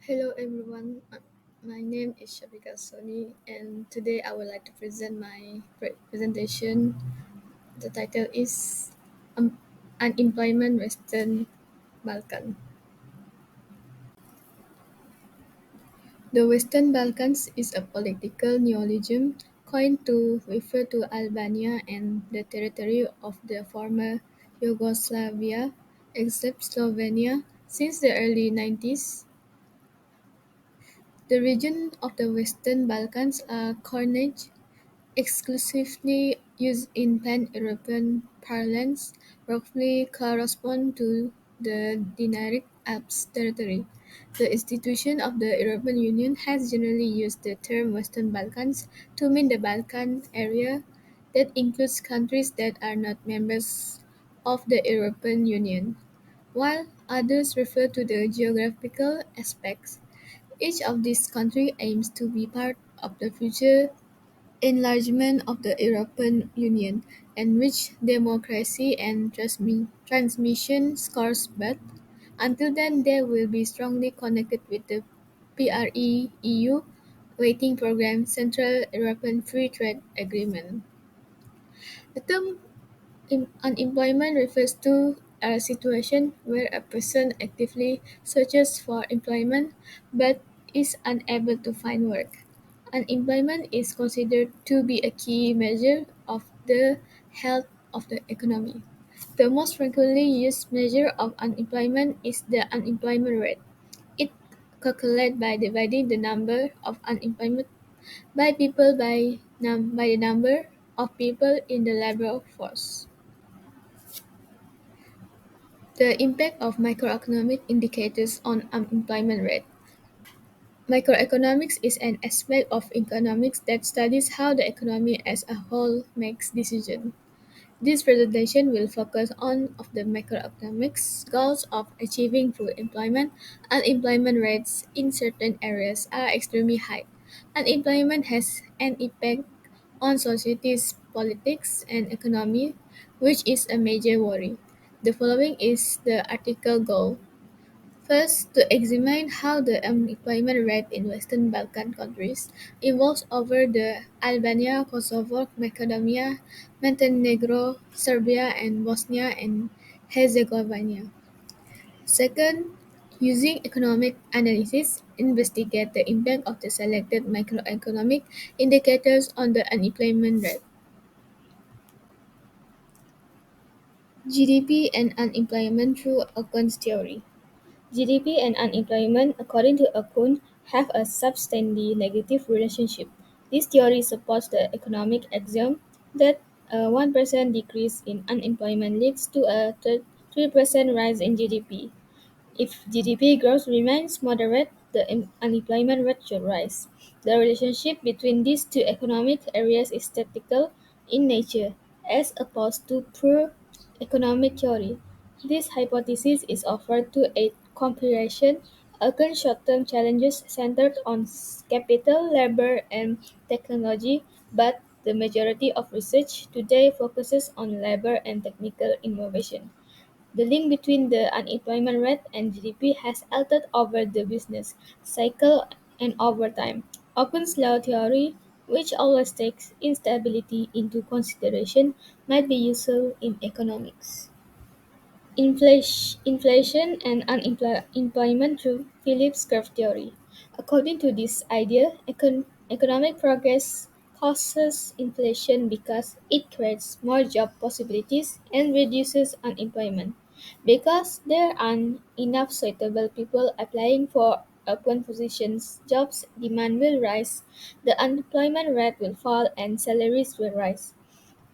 Hello everyone, my name is Shabika Soni and today I would like to present my presentation. The title is Unemployment Western Balkan. The Western Balkans is a political neologism coined to refer to Albania and the territory of the former Yugoslavia, except Slovenia. Since the early 90s, the region of the Western Balkans are coined exclusively used in pan-European parlance, roughly correspond to the Dinaric Alps territory. The institution of the European Union has generally used the term Western Balkans to mean the Balkan area that includes countries that are not members of the European Union, while others refer to the geographical aspects. Each of these countries aims to be part of the future enlargement of the European Union, enrich democracy and transmission scores, but until then they will be strongly connected with the PRE-EU Waiting Programme Central European Free Trade Agreement. The term unemployment refers to a situation where a person actively searches for employment but is unable to find work. Unemployment is considered to be a key measure of the health of the economy. The most frequently used measure of unemployment is the unemployment rate. It calculated by dividing the number of unemployment by people by the number of people in the labor force. The impact of microeconomic indicators on unemployment rate. Microeconomics is an aspect of economics that studies how the economy as a whole makes decisions. This presentation will focus on of the macroeconomics goals of achieving full employment. Unemployment rates in certain areas are extremely high. Unemployment has an impact on society's politics and economy, which is a major worry. The following is the article goal. First, to examine how the unemployment rate in Western Balkan countries evolves over the Albania, Kosovo, Macedonia, Montenegro, Serbia, and Bosnia and Herzegovina. Second, using economic analysis, investigate the impact of the selected macroeconomic indicators on the unemployment rate. GDP and unemployment through Okun's theory. GDP and unemployment, according to Okun, have a substantially negative relationship. This theory supports the economic axiom that a 1% decrease in unemployment leads to a 3% rise in GDP. If GDP growth remains moderate, the unemployment rate should rise. The relationship between these two economic areas is statistical in nature, as opposed to pure economic theory. This hypothesis is offered to aid comparison against short-term challenges centered on capital, labor, and technology, but the majority of research today focuses on labor and technical innovation. The link between the unemployment rate and GDP has altered over the business cycle and over time. Okun's law theory, which always takes instability into consideration, might be useful in economics. Inflation and unemployment through Phillips curve theory. According to this idea, economic progress causes inflation because it creates more job possibilities and reduces unemployment. Because there aren't enough suitable people applying for open positions, jobs demand will rise, the unemployment rate will fall, and salaries will rise.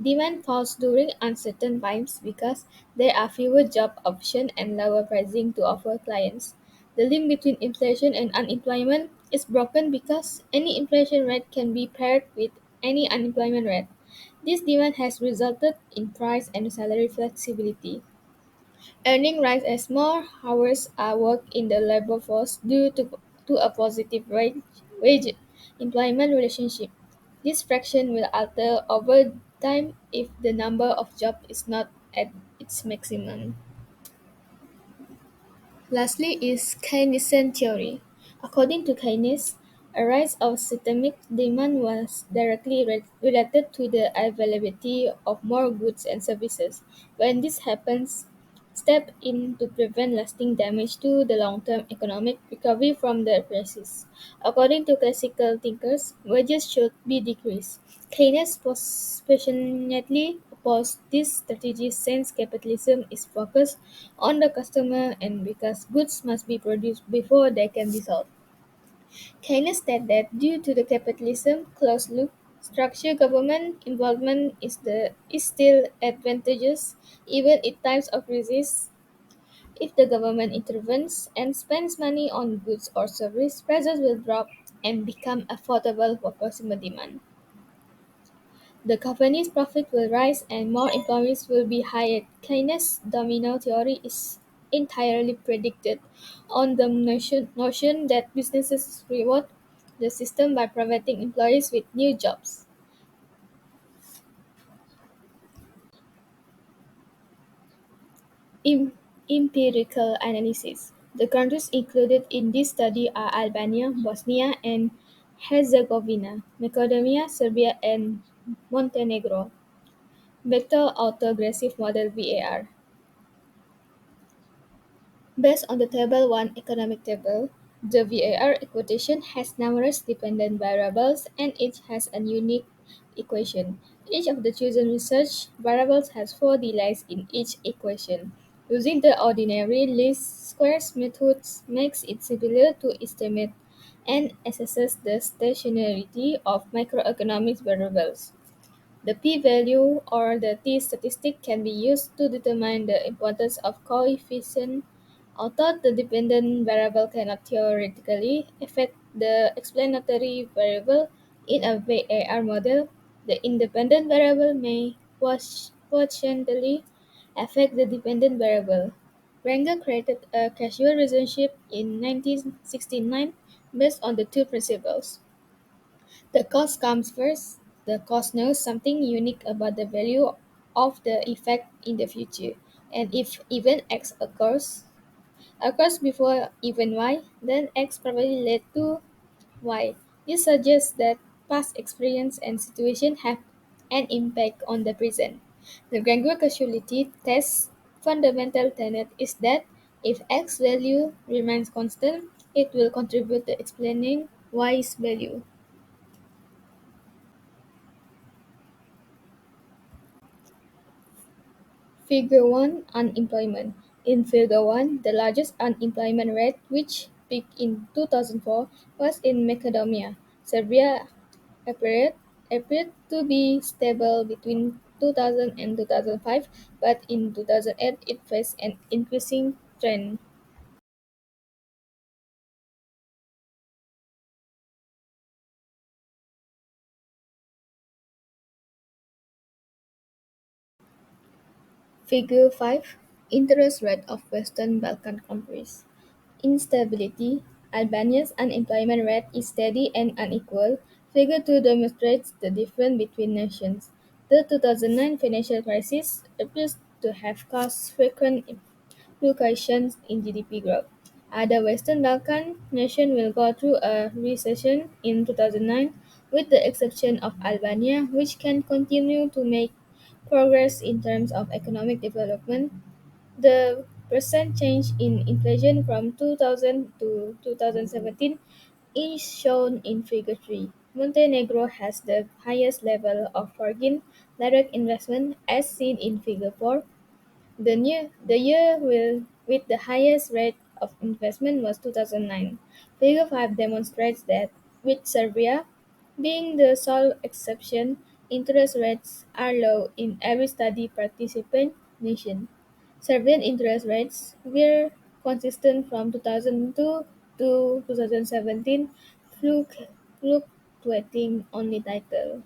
Demand falls during uncertain times because there are fewer job options and lower pricing to offer clients. The link between inflation and unemployment is broken because any inflation rate can be paired with any unemployment rate. This demand has resulted in price and salary flexibility. Earning rise as more hours are worked in the labor force to a positive wage employment relationship. This fraction will alter over time if the number of jobs is not at its maximum. Lastly is Keynesian theory. According to Keynes, a rise of systemic demand was directly related to the availability of more goods and services. When this happens, step in to prevent lasting damage to the long-term economic recovery from the crisis. According to classical thinkers, wages should be decreased. Keynes passionately opposed this strategy since capitalism is focused on the customer and because goods must be produced before they can be sold. Keynes stated that due to the capitalism closed-loop structure, government involvement is still advantageous even in times of crisis. If the government intervenes and spends money on goods or services, prices will drop and become affordable for consumer demand. The company's profit will rise and more employees will be hired. Keynes' domino theory is entirely predicted on the notion that businesses reward the system by providing employees with new jobs. Em- Empirical analysis. The countries included in this study are Albania, Bosnia and Herzegovina, Macedonia, Serbia, and Montenegro. Vector Autographic Model VAR. Based on the Table 1 economic table, the VAR equation has numerous dependent variables and each has a unique equation. Each of the chosen research variables has four delays in each equation. Using the ordinary least squares method makes it simpler to estimate and assess the stationarity of macroeconomic variables. The p-value or the t-statistic can be used to determine the importance of coefficient. Although the dependent variable cannot theoretically affect the explanatory variable in a VAR model, the independent variable may potentially affect the dependent variable. Wenger created a causal relationship in 1969 based on the two principles. The cause comes first. The cause knows something unique about the value of the effect in the future. And if event X occurs before event Y, then X probably led to Y. This suggests that past experience and situation have an impact on the present. The Granger causality test's fundamental tenet is that if X value remains constant, it will contribute to explaining Y's value. Figure 1 Unemployment. In Figure 1, the largest unemployment rate, which peaked in 2004, was in Macedonia. Serbia appeared, appeared to be stable between 2000 and 2005, but in 2008 it faced an increasing trend. Figure 5 Interest rate of Western Balkan countries. Instability. Albania's unemployment rate is steady and unequal. Figure 2 demonstrates the difference between nations. The 2009 financial crisis appears to have caused frequent fluctuations in GDP growth. Other Western Balkan nations will go through a recession in 2009, with the exception of Albania, which can continue to make progress in terms of economic development. The percent change in inflation from 2000 to 2017 is shown in Figure 3. Montenegro has the highest level of foreign direct investment as seen in Figure 4. The year with the highest rate of investment was 2009. Figure 5 demonstrates that, with Serbia being the sole exception, interest rates are low in every study participant nation. Serbian interest rates were consistent from 2002 to 2017, fluctuating only little.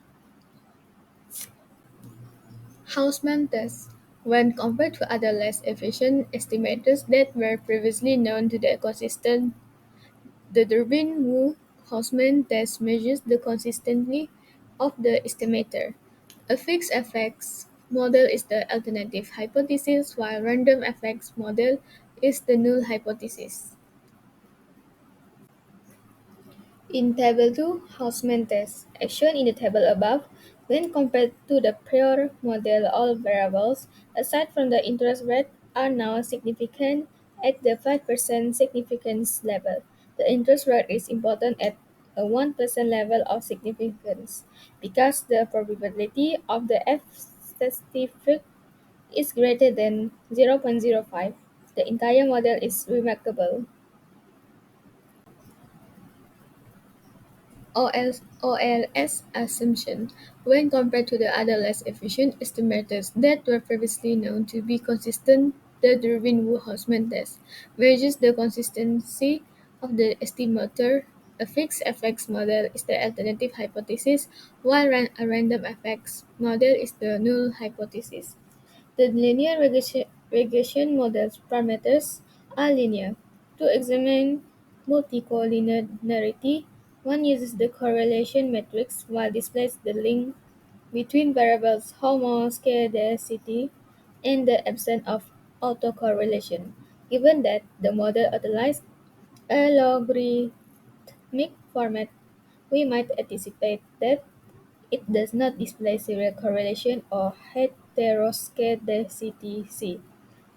Houseman test. When compared to other less efficient estimators that were previously known to the ecosystem, the Durbin-Wu-Hausman test measures the consistency of the estimator. A fixed effects model is the alternative hypothesis, while random effects model is the null hypothesis. In Table 2, Houseman test, as shown in the table above, when compared to the prior model, all variables, aside from the interest rate, are now significant at the 5% significance level. The interest rate is important at a 1% level of significance because the probability of the F statistic is greater than 0.05. The entire model is remarkable. OLS assumption, when compared to the other less efficient estimators that were previously known to be consistent, the Durbin-Wu-Hausman test measures the consistency of the estimator. A fixed effects model is the alternative hypothesis, while a random effects model is the null hypothesis. The linear regression model's parameters are linear. To examine multicollinearity, one uses the correlation matrix while displays the link between variables homoscedasticity and the absence of autocorrelation. Given that the model utilizes a logarithmic format, we might anticipate that it does not display serial correlation or heteroscedasticity.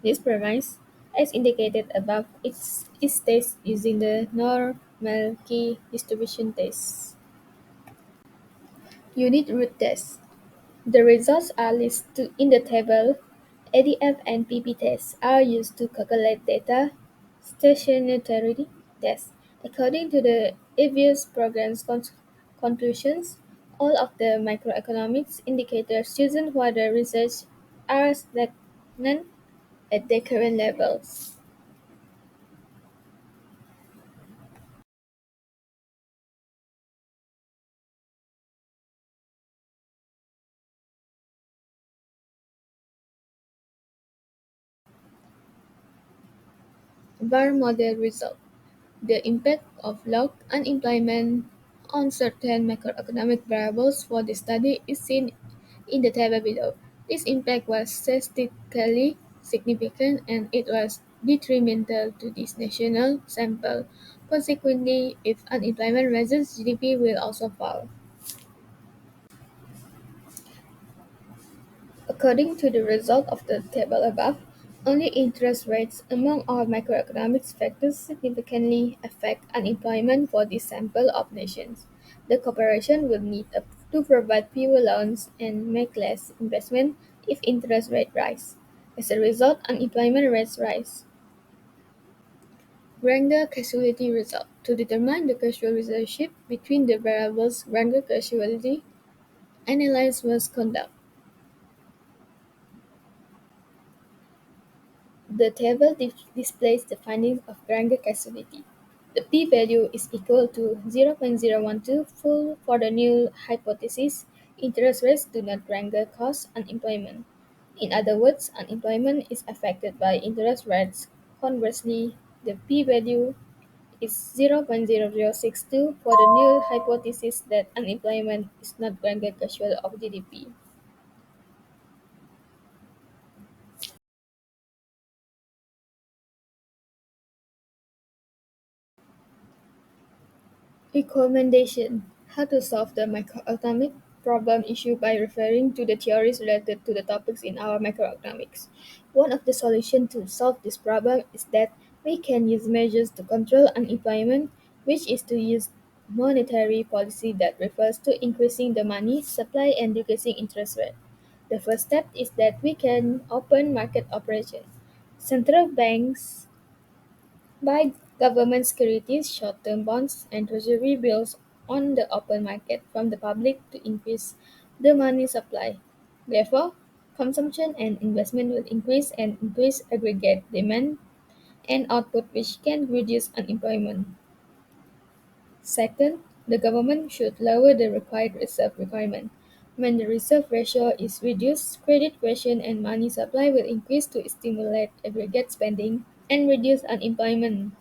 This premise, as indicated above, is tested using the normal key distribution test. Unit root test. The results are listed in the table. ADF and PP tests are used to calculate data stationarity tests. According to the EVIUS program's conclusions, all of the microeconomics indicators chosen for the research are stagnant at their current levels. VAR model result. The impact of low unemployment on certain macroeconomic variables for the study is seen in the table below. This impact was statistically significant and it was detrimental to this national sample. Consequently, if unemployment rises, GDP will also fall. According to the result of the table above, only interest rates among all macroeconomic factors significantly affect unemployment for this sample of nations. The corporation will need to provide fewer loans and make less investment if interest rates rise. As a result, unemployment rates rise. Granger causality result. To determine the causal relationship between the variables, Granger causality analysis was conducted. The table displays the findings of Granger causality. The p-value is equal to 0.012 full for the null hypothesis. Interest rates do not Granger cause unemployment. In other words, unemployment is affected by interest rates. Conversely, the p-value is 0.0062 for the null hypothesis that unemployment is not Granger causal of GDP. Recommendation: How to solve the macroeconomic problem issue by referring to the theories related to the topics in our macroeconomics. One of the solutions to solve this problem is that we can use measures to control unemployment, which is to use monetary policy that refers to increasing the money supply and decreasing interest rate. The first step is that we can open market operation. Central banks buy government securities, short-term bonds, and treasury bills on the open market from the public to increase the money supply. Therefore, consumption and investment will increase and increase aggregate demand and output which can reduce unemployment. Second, the government should lower the required reserve requirement. When the reserve ratio is reduced, credit creation and money supply will increase to stimulate aggregate spending and reduce unemployment.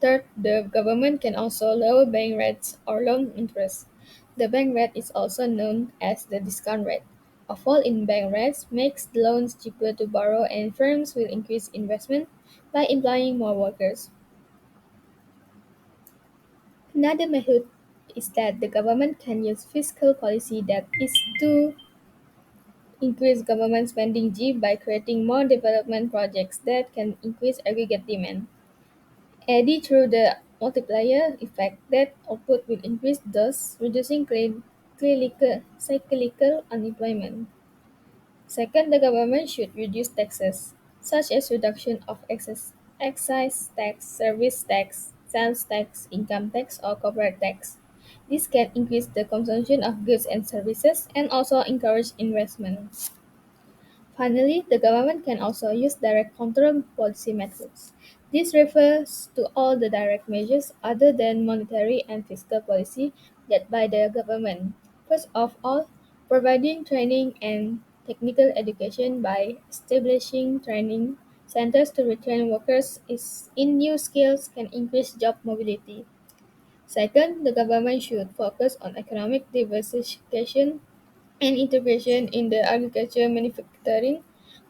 Third, the government can also lower bank rates or loan interest. The bank rate is also known as the discount rate. A fall in bank rates makes the loans cheaper to borrow and firms will increase investment by employing more workers. Another method is that the government can use fiscal policy that is to increase government spending G by creating more development projects that can increase aggregate demand. Added through the multiplier effect that output will increase, thus reducing cyclical unemployment. Second, the government should reduce taxes, such as reduction of excise tax, service tax, sales tax, income tax, or corporate tax. This can increase the consumption of goods and services and also encourage investment. Finally, the government can also use direct control policy methods. This refers to all the direct measures other than monetary and fiscal policy that by the government. First of all, providing training and technical education by establishing training centers to retrain workers is in new skills can increase job mobility. Second, the government should focus on economic diversification and integration in the agriculture, manufacturing,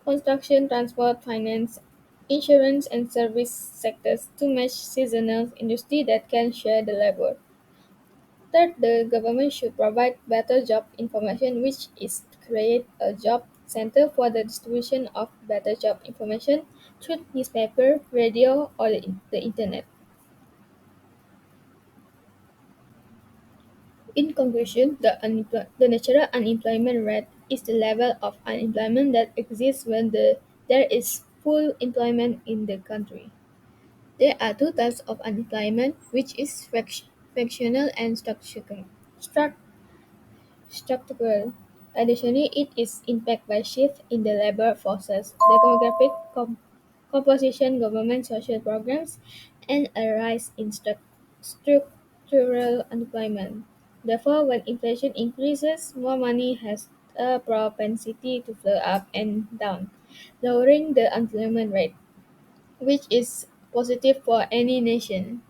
construction, transport, finance, insurance, and service sectors to match seasonal industry that can share the labor. Third, the government should provide better job information, which is to create a job center for the distribution of better job information through newspaper, radio, or the internet. In conclusion, the natural unemployment rate is the level of unemployment that exists when there is full employment in the country. There are two types of unemployment, which is fractional and structural. Additionally, it is impacted by shift in the labor forces, demographic composition, government social programs, and a rise in structural unemployment. Therefore, when inflation increases, more money has a propensity to flow up and down, lowering the unemployment rate, which is positive for any nation.